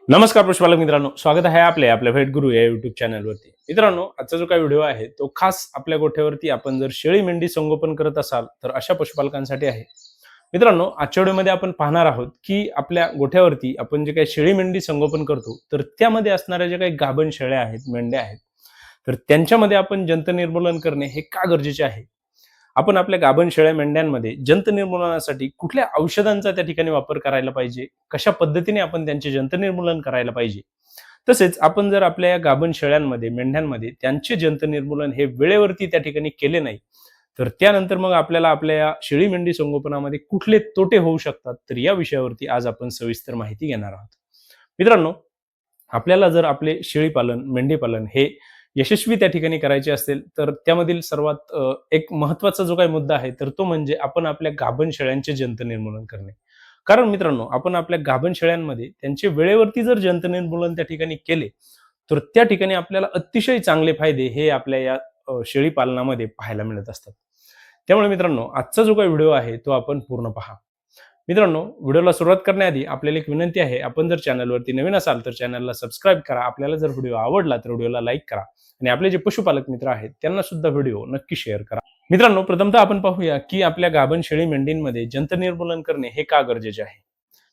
नमस्कार पशुपालक मित्रांनो, स्वागत आहे आपल्या भेट गुरु या युट्यूब चॅनलवरती. मित्रांनो, आजचा जो काही व्हिडिओ आहे तो खास आपल्या गोठ्यावरती आपण जर शेळी मेंढी संगोपन करत असाल तर अशा पशुपालकांसाठी आहे. मित्रांनो, आजच्या व्हिडिओमध्ये आपण पाहणार आहोत की आपल्या गोठ्यावरती आपण जे काही शेळी मेंढी संगोपन करतो तर त्यामध्ये असणाऱ्या ज्या काही गाभण शेळ्या आहेत, मेंढ्या आहेत, तर त्यांच्यामध्ये आपण जंत निर्मूलन करणे हे का गरजेचे आहे. आपण आपल्या गाभण शेळ्या मेंढ्यांमध्ये जंत निर्मूलनासाठी कुठल्या औषधांचा त्या ठिकाणी वापर करायला पाहिजे, कशा पद्धतीने आपण त्यांचे जंत निर्मूलन करायला पाहिजे. तसेच आपण जर आपल्या या गाभण शेळ्यांमध्ये, मेंढ्यांमध्ये त्यांचे जंत निर्मूलन हे वेळेवरती त्या ठिकाणी केले नाही, तर त्यानंतर मग आपल्याला आपल्या या शेळी मेंढी संगोपनामध्ये कुठले तोटे होऊ शकतात, तर या विषयावरती आज आपण सविस्तर माहिती घेणार आहोत. मित्रांनो, आपल्याला जर आपले शेळी पालन, मेंढी पालन हे यशस्वी त्या ठिकाणी करायचे असेल तर त्यामधील सर्वात एक महत्त्वाचा जो काही मुद्दा आहे तर तो म्हणजे आपण आपल्या गाभण शेळ्यांचे जंत निर्मूलन करणे. कारण मित्रांनो, आपण आपल्या गाभण शेळ्यांमध्ये त्यांचे वेळेवरती जर जंत निर्मूलन त्या ठिकाणी केले तर त्या ठिकाणी आपल्याला अतिशय चांगले फायदे हे आपल्या या शेळी पालनामध्ये पाहायला मिळत असतात. त्यामुळे मित्रांनो, आजचा जो काही व्हिडिओ आहे तो आपण पूर्ण पहा. मित्रांनो, व्हिडिओला सुरुवात करण्याआधी आपल्याला एक विनंती आहे, आपण जर चॅनलवरती नवीन असाल तर चॅनलला सबस्क्राईब करा. आपल्याला जर व्हिडिओ आवडला तर व्हिडिओला लाईक करा आणि आपले जे पशुपालक मित्र आहेत त्यांना सुद्धा व्हिडिओ नक्की शेअर करा. मित्रांनो, प्रथमतः आपण पाहूया की आपल्या गाभण शेळी मेंढींमध्ये जंत निर्मूलन करणे हे का गरजेचे आहे.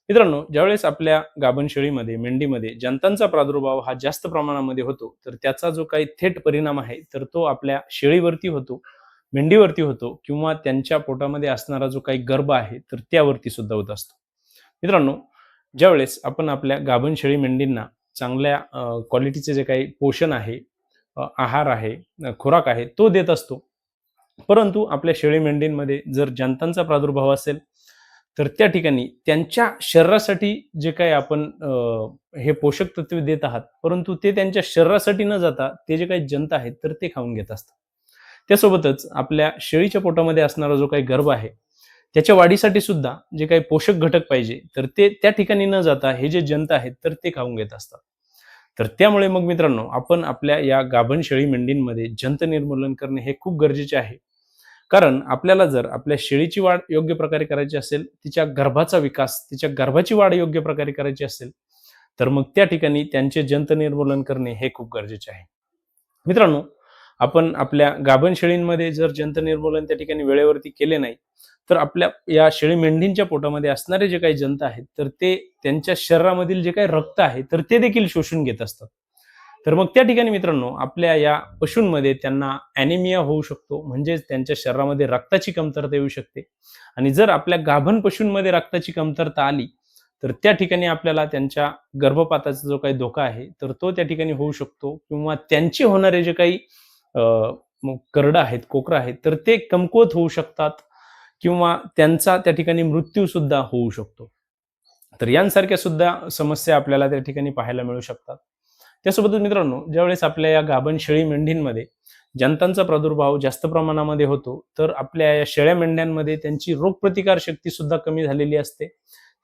मित्रांनो, ज्यावेळेस आपल्या गाभण शेळीमध्ये, मेंढीमध्ये जंतांचा प्रादुर्भाव हा जास्त प्रमाणामध्ये होतो तर त्याचा जो काही थेट परिणाम आहे तर तो आपल्या शेळीवरती होतो, मेंढीवरती होतो किंवा त्यांच्या पोटामध्ये असणारा जो काही गर्भ आहे तर त्यावरती सुद्धा होत असतो. मित्रांनो, ज्यावेळेस आपण आपल्या गाभण शेळी मेंढींना चांगल्या क्वालिटीचे जे काही पोषण आहे, आहार आहे, खुराक आहे तो देत असतो, परंतु आपल्या शेळी मेंढींमध्ये जर जंतांचा प्रादुर्भाव असेल तर त्या ठिकाणी त्यांच्या शरीरासाठी जे काही आपण हे पोषक तत्वे देत आहात, परंतु ते त्यांच्या शरीरासाठी न जाता ते जे काही जंत आहेत तर ते खाऊन घेत असतात. त्यासोबतच आपल्या शेळीच्या पोटामध्ये असणारा जो काही गर्भ आहे त्याच्या वाढीसाठी सुद्धा जे काही पोषक घटक पाहिजे तर ते त्या ठिकाणी न जाता हे जे जंत आहेत तर ते खाऊन घेत असतात. तर त्यामुळे मग मित्रांनो, आपण आपल्या या गाभण शेळी मेंढींमध्ये जंत निर्मूलन करणे हे खूप गरजेचे आहे. कारण आपल्याला जर आपल्या शेळीची वाढ योग्य प्रकारे करायची असेल, तिच्या गर्भाचा विकास, तिच्या गर्भाची वाढ योग्य प्रकारे करायची असेल, तर मग त्या ठिकाणी त्यांचे जंत निर्मूलन करणे हे खूप गरजेचे आहे. मित्रांनो, आपण आपल्या गाभण शेळींमध्ये जर जंत निर्मूलन त्या ठिकाणी वेळेवरती केले नाही, तर आपल्या या शेळी मेंढींच्या पोटामध्ये असणारे जे काही जंत आहेत, तर ते त्यांच्या शरीरामधील जे काही रक्त आहे, तर ते देखील शोषून घेत असतात. तर मग त्या ठिकाणी मित्रांनो, आपल्या या पशूंमध्ये त्यांना ॲनिमिया होऊ शकतो, म्हणजेच त्यांच्या शरीरामध्ये रक्ताची कमतरता येऊ शकते. आणि जर आपल्या गाभण पशूंमध्ये रक्ताची कमतरता आली, तर त्या ठिकाणी आपल्याला त्यांच्या गर्भपाताचा जो काही धोका आहे, तर तो त्या ठिकाणी होऊ शकतो किंवा त्यांचे होणारे जे काही अ, करडं आहेत, कोकरं आहेत, तर ते कमकुवत होऊ शकतात किंवा त्यांचा त्या ठिकाणी मृत्यू सुद्धा होऊ शकतो. तर यांसारख्या सुद्धा समस्या आपल्याला त्या ठिकाणी पाहायला मिळू शकतात. त्यासोबतच मित्रांनो, ज्यावेळेस आपल्या या गाभण शेळी मेंढींमध्ये जंतांचा प्रादुर्भाव जास्त प्रमाणामध्ये होतो, तर आपल्या या शेळ्या मेंढ्यांमध्ये त्यांची रोगप्रतिकार शक्ती सुद्धा कमी झालेली असते.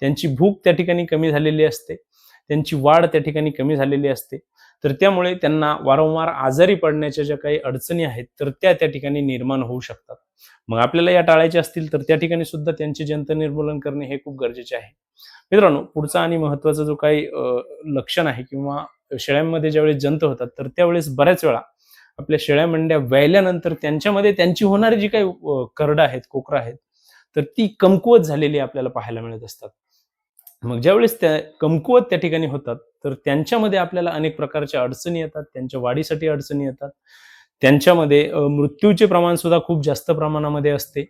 त्यांची भूक त्या ठिकाणी कमी झालेली असते. त्यांची वाढ त्या ठिकाणी कमी झालेली असते. तर त्यामुळे त्यांना वारंवार आजारी पडण्याच्या ज्या काही अडचणी आहेत, तर त्या त्या ठिकाणी निर्माण होऊ शकतात. मग आपल्याला या टाळायच्या असतील, तर त्या ठिकाणी सुद्धा त्यांचे जंत निर्मूलन करणे हे खूप गरजेचे आहे. मित्रांनो, पुढचा आणि महत्त्वाचा जो काही लक्षण आहे किंवा शेळ्यांमध्ये ज्यावेळेस जंत होतात, तर त्यावेळेस बऱ्याच वेळा आपल्या शेळ्या मेंढ्या व्यायल्यानंतर त्यांच्यामध्ये त्यांची होणारी जी काही करडं आहेत, कोकरं आहेत, तर ती कमकुवत झालेली आपल्याला पाहायला मिळत असतात. मग ज्यावेळेस त्या कमकुवत त्या ठिकाणी होतात, तर त्यांच्यामध्ये आपल्याला अनेक प्रकारच्या अडचणी येतात, त्यांच्या वाढीसाठी अडचणी येतात. त्यांच्यामध्ये मृत्यूचे प्रमाण सुद्धा खूप जास्त प्रमाणामध्ये असते.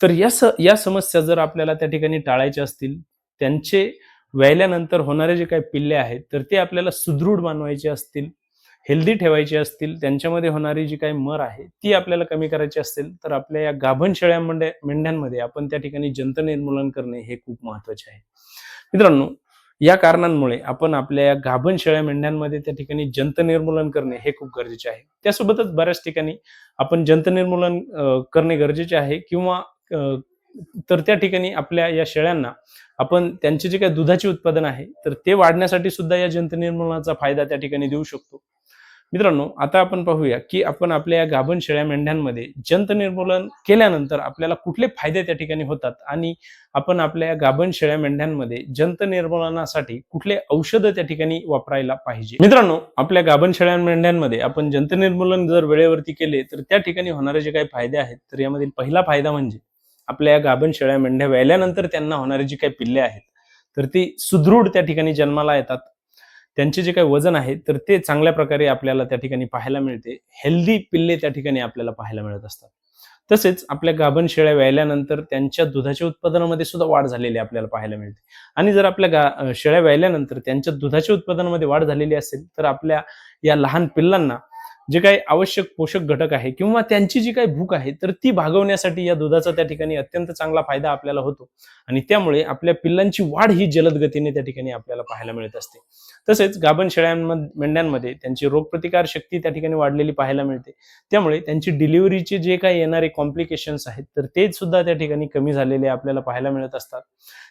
तर या समस्या जर आपल्याला त्या ठिकाणी टाळायच्या असतील, त्यांचे व्यायल्यानंतर होणारे जे काही पिल्ले आहेत, तर ते आपल्याला सुदृढ बनवायचे असतील, हेल्दी ठेवायचे असतील, त्यांच्यामध्ये होणारी जी काही मर आहे, ती आपल्याला कमी करायची असेल, तर आपल्या या गाभण शेळ्या मेंढ्यांमध्ये आपण त्या ठिकाणी जंत निर्मूलन करणे हे खूप महत्त्वाचे आहे. मित्रांनो, या कारणांमुळे आपण आपल्या या गाभण शेळ्या मेंढ्यांमध्ये त्या ठिकाणी जंत निर्मूलन करणे हे खूप गरजेचे आहे. त्यासोबतच बऱ्याच ठिकाणी आपण जंत निर्मूलन करणे गरजेचे आहे किंवा तर त्या ठिकाणी आपल्या या शेळ्यांना आपण त्यांचे जे काही दुधाचे उत्पादन आहे, तर ते वाढण्यासाठी सुद्धा या जंत निर्मूलनाचा फायदा त्या ठिकाणी देऊ शकतो. मित्रांनो, आता आपण पाहूया, की आपण आपल्या या गाभण शेळ्या मेंढ्यांमध्ये जंत निर्मूलन केल्यानंतर आपल्याला कुठले फायदे त्या ठिकाणी होतात आणि आपण आपल्या या गाभण शेळ्या मेंढ्यांमध्ये जंत निर्मूलनासाठी कुठले औषधं त्या ठिकाणी वापरायला पाहिजे. मित्रांनो, आपल्या गाभण शेळ्या मेंढ्यांमध्ये आपण जंत निर्मूलन जर वेळेवरती केले तर त्या ठिकाणी होणारे जे काही फायदे आहेत, तर यामधील पहिला फायदा म्हणजे आपल्या या गाभण शेळ्या मेंढ्या व्याल्यानंतर त्यांना होणारी जी काही पिल्ले आहेत, तर ती सुदृढ त्या ठिकाणी जन्माला येतात. त्यांचे जे काही वजन आहे तर ते चांगल्या प्रकारे आपल्याला त्या ठिकाणी पाहायला मिळते. हेल्दी पिल्ले त्या ठिकाणी आपल्याला पाहायला मिळत असतात. तसेच आपल्या गाभण शेळ्या व्यायल्यानंतर त्यांच्या दुधाच्या उत्पादनामध्ये सुद्धा वाढ झालेली आपल्याला पाहायला मिळते. आणि जर आपल्या शेळ्या व्यायल्यानंतर त्यांच्या दुधाच्या उत्पादनामध्ये वाढ झालेली असेल तर आपल्या या लहान पिल्लांना जे काही आवश्यक पोषक घटक आहे किंवा त्यांची जी काही भूक आहे तर ती भागवण्यासाठी या दुधाचा त्या ठिकाणी अत्यंत चांगला फायदा आपल्याला होतो. आणि त्यामुळे आपल्या पिल्लांची वाढ ही जलद गतीने त्या ठिकाणी आपल्याला पाहायला मिळत असते. तसेच गाभण मेंढ्यांमध्ये त्यांची रोगप्रतिकार शक्ती त्या ठिकाणी वाढलेली पाहायला मिळते. त्यामुळे त्यांची डिलिव्हरीचे जे काही येणारे कॉम्प्लिकेशन्स आहेत तर ते सुद्धा त्या ठिकाणी कमी झालेले आपल्याला पाहायला मिळत असतात.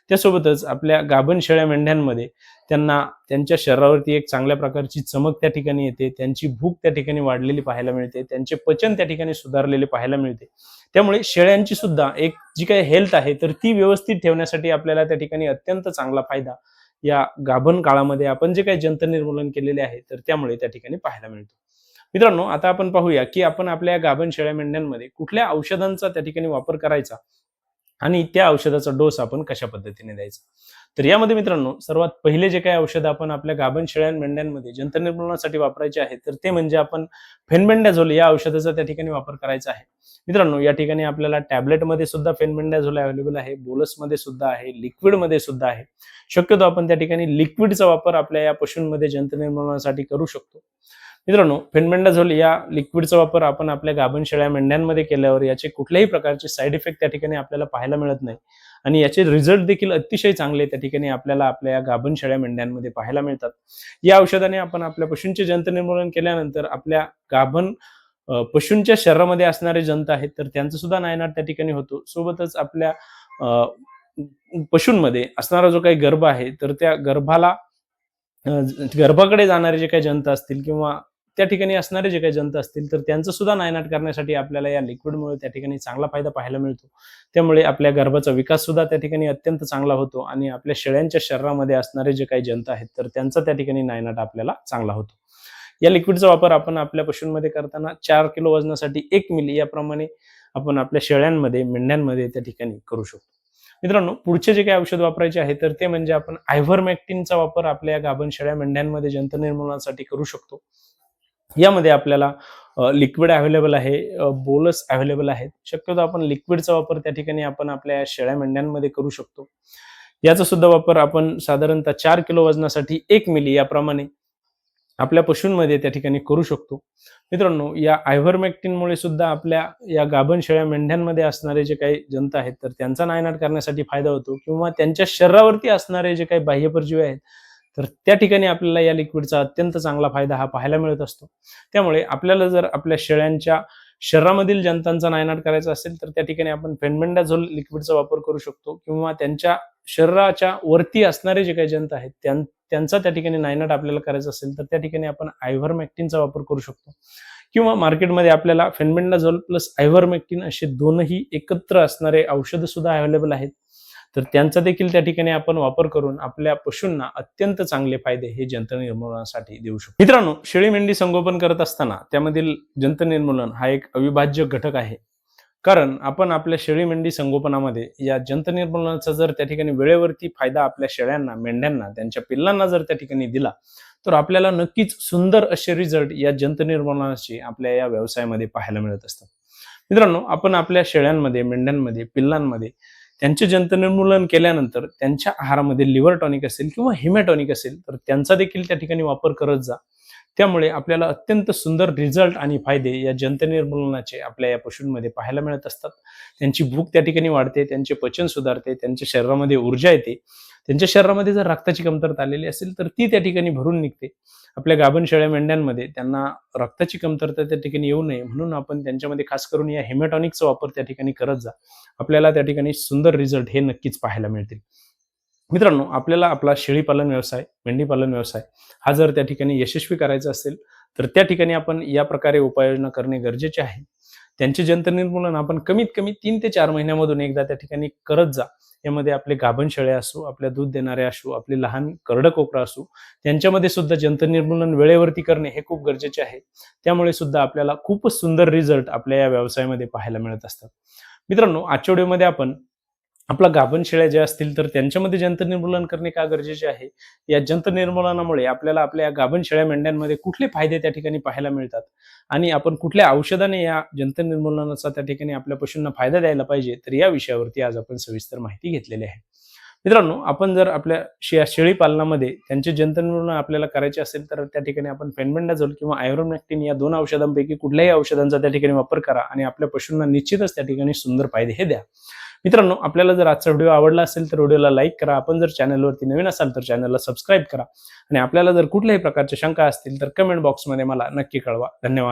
त्यासोबतच आपल्या गाभण शेळ्या मेंढ्यांमध्ये त्यांना त्यांच्या शरीरावरती एक चांगल्या प्रकारची चमक त्या ठिकाणी येते. त्यांची भूक त्या ठिकाणी वाढलेली पाहायला मिळते. त्यांचे पचन त्या ठिकाणी सुधारलेले पाहायला मिळते. त्यामुळे शेळ्यांची सुद्धा एक जी काही हेल्थ आहे तर ती व्यवस्थित ठेवण्यासाठी आपल्याला त्या ठिकाणी अत्यंत चांगला फायदा या गाभण काळामध्ये आपण जे काही जंत निर्मूलन केलेले आहे तर त्यामुळे त्या ठिकाणी पाहायला मिळतो. मित्रांनो, आता आपण पाहूया, की आपण आपल्या गाभण शेळ्या मेंढ्यांमध्ये कुठल्या औषधांचा त्या ठिकाणी वापर करायचा आणि त्या औषधाचा डोस आपण कशा पद्धतीने द्यायचा. तर यामध्ये मित्रांनो, सर्वात पहिले जे काही औषध आपण आपल्या गाभण शेळ्या मेंढ्यांमध्ये जंत निर्मूलनासाठी वापरायचे आहे तर ते म्हणजे आपण फेनबेंडाझोल या औषधाचा त्या ठिकाणी वापर करायचा आहे. मित्रांनो, या ठिकाणी आपल्याला टॅबलेटमध्ये सुद्धा फेनबेंडाझोल अवेलेबल आहे, बोलसमध्ये सुद्धा आहे, लिक्विडमध्ये सुद्धा आहे. शक्यतो आपण त्या ठिकाणी लिक्विडचा वापर आपल्या या पशूंमध्ये जंत निर्मूलनासाठी करू शकतो. मित्रांनो, फेनबेंडाझोल या लिक्विडचा वापर आपण आपल्या गाभण शेळ्या मेंढ्यांमध्ये केल्यावर याचे कुठल्याही प्रकारचे साईड इफेक्ट त्या ठिकाणी आपल्याला पाहायला मिळत नाही आणि याचे रिझल्ट देखील अतिशय चांगले त्या ठिकाणी आपल्याला आपल्या गाभण शेळ्या मेंढ्यांमध्ये पाहायला मिळतात. या औषधाने आपण आपल्या पशूंचे जंत निर्मूलन केल्यानंतर आपल्या गाभण पशूंच्या शरीरामध्ये असणारे जंत आहेत तर त्यांचा सुद्धा नायनाट त्या ठिकाणी होतो. सोबतच आपल्या पशूंमध्ये असणारा जो काही गर्भ आहे तर त्या गर्भाकडे जाणारे जे काही जंत असतील किंवा त्या ठिकाणी असणारे जे काही जंत असतील तर त्यांचं सुद्धा नायनाट करण्यासाठी आपल्याला या लिक्विडमुळे त्या ठिकाणी चांगला फायदा पाहायला मिळतो. त्यामुळे आपल्या गर्भाचा विकास सुद्धा त्या ठिकाणी अत्यंत चांगला होतो आणि आपल्या शेळ्यांच्या शरीरामध्ये असणारे जे काही जंत आहेत तर त्यांचा त्या ठिकाणी नायनाट आपल्याला चांगला होतो. या लिक्विडचा वापर आपण आपल्या पशूंमध्ये करताना 4 किलो वजनासाठी 1 मिली याप्रमाणे आपण आपल्या शेळ्यांमध्ये, मेंढ्यांमध्ये त्या ठिकाणी करू शकतो. मित्रांनो, पुढचे जे काही औषध वापरायचे आहे तर ते म्हणजे आपण आयव्हरमॅक्टिनचा वापर आपल्या गाभण शेळ्या मेंढ्यांमध्ये जंत निर्मूलनासाठी करू शकतो. यामध्ये आपल्याला लिक्विड अवेलेबल आहे, बोलस अवेलेबल आहेत. शक्यतो आपण लिक्विडचा वापर त्या ठिकाणी आपण आपल्या शेळ्या मेंढ्यांमध्ये करू शकतो. याचा सुद्धा वापर आपण साधारणतः 4 किलो वजनासाठी 1 मिली याप्रमाणे आपल्या पशूंमध्ये त्या ठिकाणी करू शकतो. मित्रांनो, या आयव्हरमॅक्टिनमुळे सुद्धा आपल्या या गाभण शेळ्या मेंढ्यांमध्ये असणारे जे काही जंत आहेत तर त्यांचा नायनाट करण्यासाठी फायदा होतो किंवा त्यांच्या शरीरावरती असणारे जे काही बाह्यपरजीवी आहेत तर त्या ठिकाणी आपल्याला या लिक्विडचा अत्यंत चांगला फायदा हा पाहायला मिळत असतो. त्यामुळे आपल्याला जर आपल्या शेळ्यांच्या शरीरामधील जंतांचा नायनाट करायचा असेल तर त्या ठिकाणी आपण फेनबेंडाझोल लिक्विडचा वापर करू शकतो किंवा त्यांच्या शरीराच्या वरती असणारे जे काही जंत आहेत त्यांचा त्या ठिकाणी नायनाट आपल्याला करायचा असेल तर त्या ठिकाणी आपण आयव्हरमॅक्टिनचा वापर करू शकतो किंवा मार्केटमध्ये आपल्याला फेनबेंडाझोल प्लस आयव्हरमॅक्टिन असे दोनही एकत्र असणारे औषधं सुद्धा अवेलेबल आहेत. तर त्यांचा देखील त्या ठिकाणी आपण वापर करून आपल्या पशूंना अत्यंत चांगले फायदे हे जंत निर्मूलनासाठी देऊ शकतो. मित्रांनो, शेळी मेंढी संगोपन करत असताना त्यामधील जंत निर्मूलन हा एक अविभाज्य घटक आहे. कारण आपण आपल्या शेळी मेंढी संगोपनामध्ये या जंत निर्मूलनाचा जर त्या ठिकाणी वेळेवरती फायदा आपल्या शेळ्यांना, मेंढ्यांना, त्यांच्या पिल्लांना जर त्या ठिकाणी दिला तर आपल्याला नक्कीच सुंदर असे रिझल्ट या जंत निर्मूलनाचे आपल्या या व्यवसायामध्ये पाहायला मिळत असतात. मित्रांनो, आपण आपल्या शेळ्यांमध्ये, मेंढ्यांमध्ये, पिल्लांमध्ये त्यांचे जंत निर्मूलन केल्यानंतर त्यांच्या आहारामध्ये लिव्हर टॉनिक असेल किंवा हिमॅटॉनिक असेल तर त्यांचा देखील त्या ठिकाणी वापर करत जा. त्यामुळे आपल्याला अत्यंत सुंदर रिझल्ट आणि फायदे या जंत निर्मूलनाचे आपल्या या पशूंमध्ये पाहायला मिळत असतात. त्यांची भूक त्या ठिकाणी वाढते, त्यांचे पचन सुधारते, त्यांच्या शरीरामध्ये ऊर्जा येते. त्यांच्या शरीरामध्ये जर रक्ताची कमतरता आलेली असेल तर ती त्या ठिकाणी भरून निघते. आपल्या गाभण शेळ्या मेंढ्यांमध्ये त्यांना रक्ताची कमतरता त्या ठिकाणी येऊ नये म्हणून आपण त्यांच्यामध्ये खास करून या हेमॅटॉनिकचा वापर त्या ठिकाणी करत जा. आपल्याला त्या ठिकाणी सुंदर रिझल्ट हे नक्कीच पाहायला मिळतील. मित्रांनो, आपल्याला आपला शेळीपालन व्यवसाय, मेंढीपालन व्यवसाय हा जर त्या ठिकाणी यशस्वी करायचा असेल तर त्या ठिकाणी आपण या प्रकारे उपाययोजना करणे गरजेचे आहे. त्यांचे जंतनिर्मूलन आपण कमीत कमी 3 ते 4 महिन्यामधून एकदा त्या ठिकाणी करत जा. यामध्ये आपले गाभण शेळ्या असो, आपल्या दूध देणाऱ्या असो, आपले लहान करडं कोकरं असो, त्यांच्यामध्ये सुद्धा जंतनिर्मूलन वेळेवरती करणे हे खूप गरजेचे आहे. त्यामुळे सुद्धा आपल्याला खूपच सुंदर रिझल्ट आपल्या या व्यवसायामध्ये पाहायला मिळत असतात. मित्रांनो, आजच्या व्हिडिओमध्ये आपण आपला गाभण शेळ्या ज्या असतील तर त्यांच्यामध्ये जंतनिर्मूलन करणे का गरजेचे आहे, या जंतनिर्मूलनामुळे आपल्याला आपल्या या गाभण शेळ्या मेंढ्यांमध्ये कुठले फायदे त्या ठिकाणी पाहायला मिळतात आणि आपण कुठल्या औषधाने या जंतनिर्मूलनाचा त्या ठिकाणी आपल्या पशूंना फायदा द्यायला पाहिजे, तर या विषयावरती आज आपण सविस्तर माहिती घेतलेली आहे. मित्रांनो, आपण जर आपल्या शेळी पालनामध्ये त्यांचे जंतनिर्मूलन आपल्याला करायचे असेल तर त्या ठिकाणी आपण फेनबेंडाझोल किंवा आयव्हरमॅक्टिन या 2 औषधांपैकी कुठल्याही औषधांचा त्या ठिकाणी वापर करा आणि आपल्या पशूंना निश्चितच त्या ठिकाणी सुंदर फायदे हे द्या. मित्रांनो, आपल्याला जर आजचा व्हिडिओ आवडला असेल तर व्हिडिओला लाईक करा. आपण जर चॅनलवरती नवीन असाल तर चॅनलला सबस्क्राईब करा आणि आपल्याला जर कुठल्याही प्रकारच्या शंका असतील तर कमेंट बॉक्समध्ये मला नक्की कळवा. धन्यवाद.